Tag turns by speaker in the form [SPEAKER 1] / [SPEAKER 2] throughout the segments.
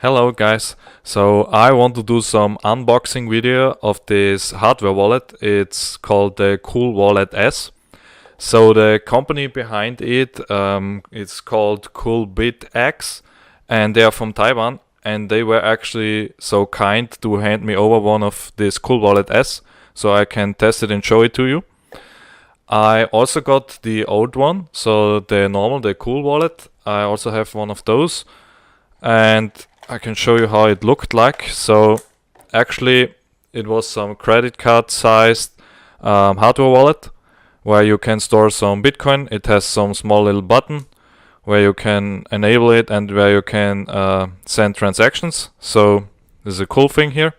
[SPEAKER 1] Hello guys, so I want to do some unboxing video of this hardware wallet. It's called the Coolwallet S. So the company behind it it's called CoolBitx, and they are from Taiwan, and they were actually so kind to hand me over one of this Coolwallet S so I can test it and show it to you. I also got the old one, so the Cool Wallet. I also have one of those, and I can show you how it looked like. So actually it was some credit card sized hardware wallet where you can store some Bitcoin. It has some small little button where you can enable it and where you can send transactions. So this is a cool thing here.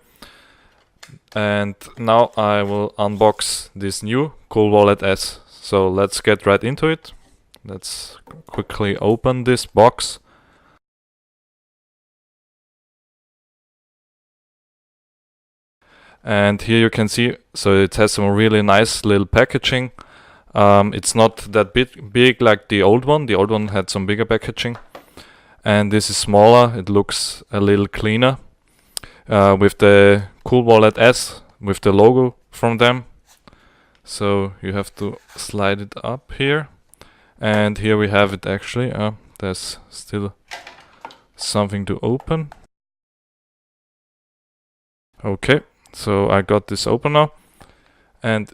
[SPEAKER 1] And now I will unbox this new Coolwallet S. So let's get right into it. Let's quickly open this box. And here you can see, so it has some really nice little packaging. It's not that big like the old one. The old one had some bigger packaging. And this is smaller. It looks a little cleaner. With the Coolwallet S, with the logo from them. So you have to slide it up here. And here we have it actually. There's still something to open. Okay. So I got this open now, and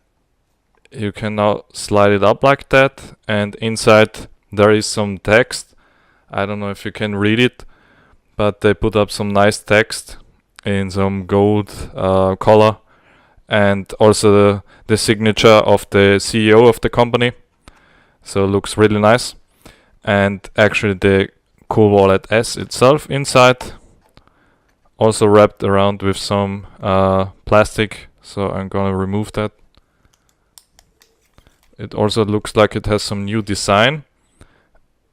[SPEAKER 1] you can now slide it up like that, and inside there is some text. I don't know if you can read it, but they put up some nice text in some gold color, and also the signature of the CEO of the company. So it looks really nice. And actually the Coolwallet S itself inside, also wrapped around with some plastic, so I'm gonna remove that. It also looks like it has some new design,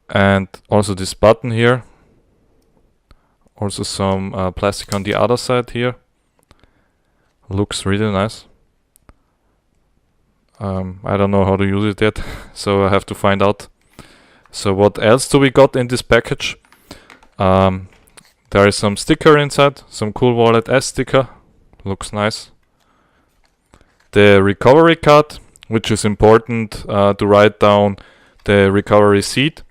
[SPEAKER 1] and also this button here, also some plastic on the other side here. Looks really nice. I don't know how to use it yet, so I have to find out. So what else do we got in this package? There is some sticker inside, some Coolwallet S sticker, looks nice. The recovery card, which is important to write down the recovery seed.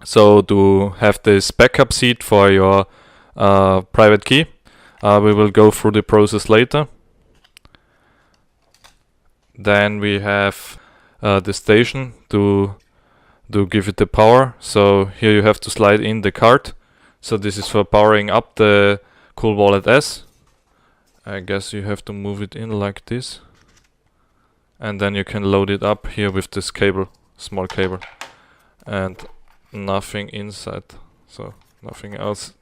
[SPEAKER 1] So to have this backup seed for your private key. We will go through the process later. Then we have the station to give it the power. So here you have to slide in the card. So this is for powering up the Coolwallet S. I guess you have to move it in like this. And then you can load it up here with this cable, small cable. And nothing inside, so nothing else.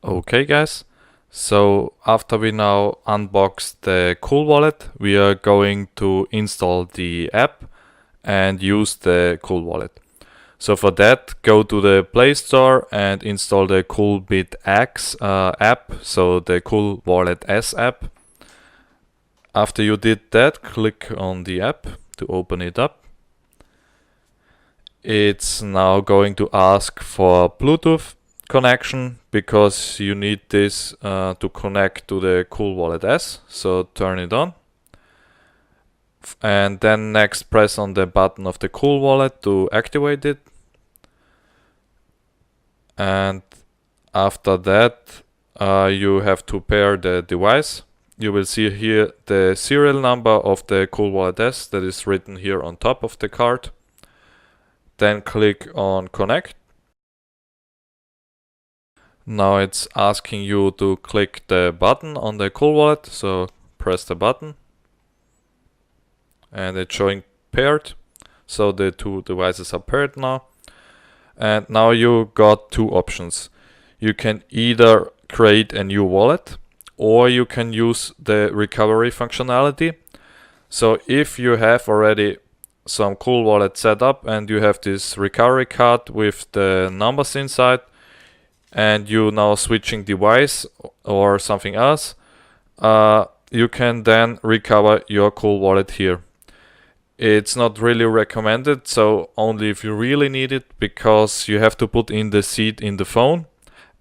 [SPEAKER 1] Okay guys, so after we now unbox the Coolwallet, we are going to install the app and use the Coolwallet. So for that, go to the Play Store and install the CoolBitx app, so the Coolwallet S app. After you did that, click on the app to open it up. It's now going to ask for Bluetooth connection because you need this to connect to the Coolwallet S, so turn it on. And then next press on the button of the Coolwallet to activate it. And after that you have to pair the device. You will see here the serial number of the Coolwallet S that is written here on top of the card. Then click on connect. Now it's asking you to click the button on the Coolwallet, so press the button. And it's showing paired, so the two devices are paired now. And now you got two options. You can either create a new wallet, or you can use the recovery functionality. So if you have already some Coolwallet set up and you have this recovery card with the numbers inside, and you now switching device or something else, you can then recover your Coolwallet here. It's not really recommended, so only if you really need it, because you have to put in the seed in the phone,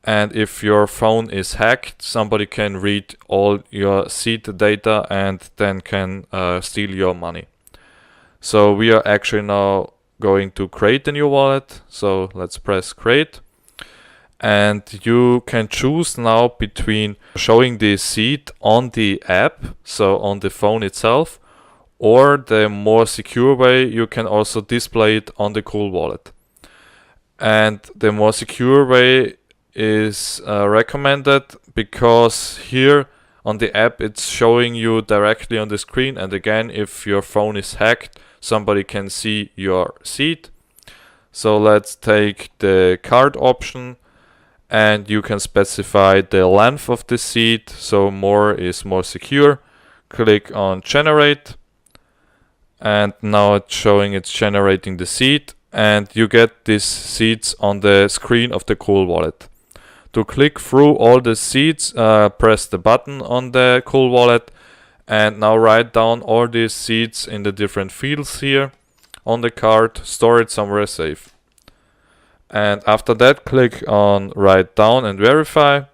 [SPEAKER 1] And if your phone is hacked, somebody can read all your seed data and then can steal your money. So we are actually now going to create a new wallet. So let's press create. And you can choose now between showing the seed on the app, so on the phone itself, or the more secure way, you can also display it on the Coolwallet. And the more secure way is recommended because here on the app it's showing you directly on the screen, and again, if your phone is hacked, somebody can see your seed. So let's take the card option, and you can specify the length of the seed, so more is more secure. Click on generate, and now it's showing it's generating the seed, and you get these seeds on the screen of the Coolwallet. To click through all the seeds, press the button on the Coolwallet, and now write down all these seeds in the different fields here on the card, store it somewhere safe. And after that, click on write down and verify,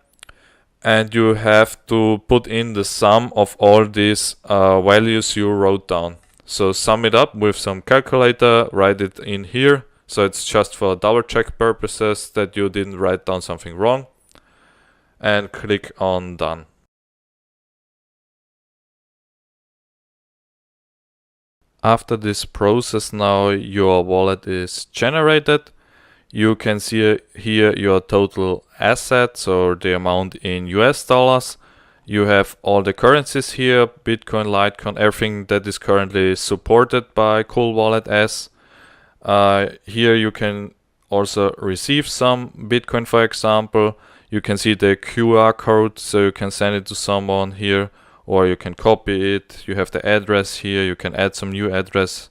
[SPEAKER 1] and you have to put in the sum of all these values you wrote down. So sum it up with some calculator, write it in here. So it's just for double check purposes that you didn't write down something wrong. And click on done. After this process now your wallet is generated. You can see here your total assets, or the amount in US dollars. You have all the currencies here, Bitcoin, Litecoin, everything that is currently supported by Coolwallet S. Here you can also receive some Bitcoin, for example. You can see the QR code, so you can send it to someone here, or you can copy it. You have the address here, you can add some new address.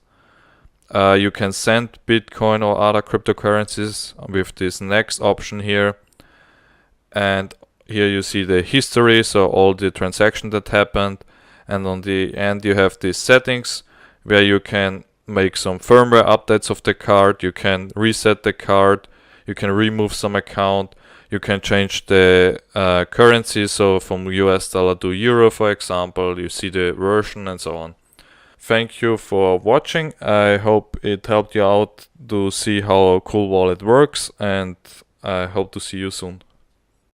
[SPEAKER 1] You can send Bitcoin or other cryptocurrencies with this next option here. And here you see the history, so all the transactions that happened. And on the end you have these settings where you can make some firmware updates of the card. You can reset the card. You can remove some account. You can change the currency, so from US dollar to euro, for example. You see the version and so on. Thank you for watching. I hope it helped you out to see how Coolwallet works, and I hope to see you soon.